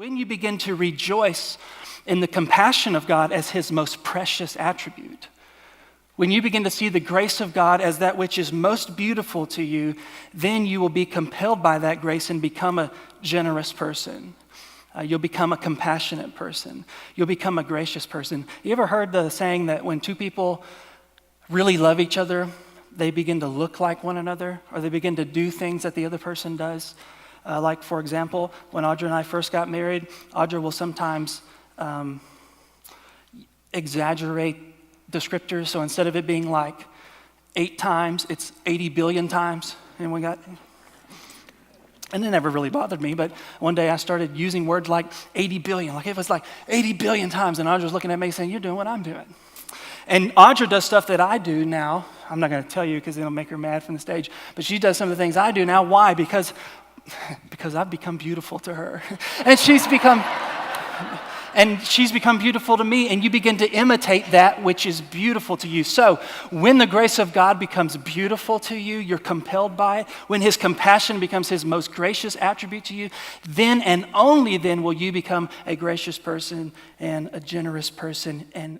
When you begin to rejoice in the compassion of God as his most precious attribute, when you begin to see the grace of God as that which is most beautiful to you, then you will be compelled by that grace and become a generous person. You'll become a compassionate person. You'll become a gracious person. You ever heard the saying that when two people really love each other, they begin to look like one another, or they begin to do things that the other person does? Like, for example, when Audra and I first got married, Audra will sometimes exaggerate descriptors. So instead of it being like 8 times, it's 80 billion times. And it never really bothered me, but one day I started using words like 80 billion. Like it was like 80 billion times, and Audra was looking at me saying, "You're doing what I'm doing." And Audra does stuff that I do now. I'm not going to tell you because it'll make her mad from the stage, but she does some of the things I do now. Why? Because I've become beautiful to her. And she's become beautiful to me, and you begin to imitate that which is beautiful to you. So when the grace of God becomes beautiful to you, you're compelled by it. When his compassion becomes his most gracious attribute to you, then and only then will you become a gracious person and a generous person and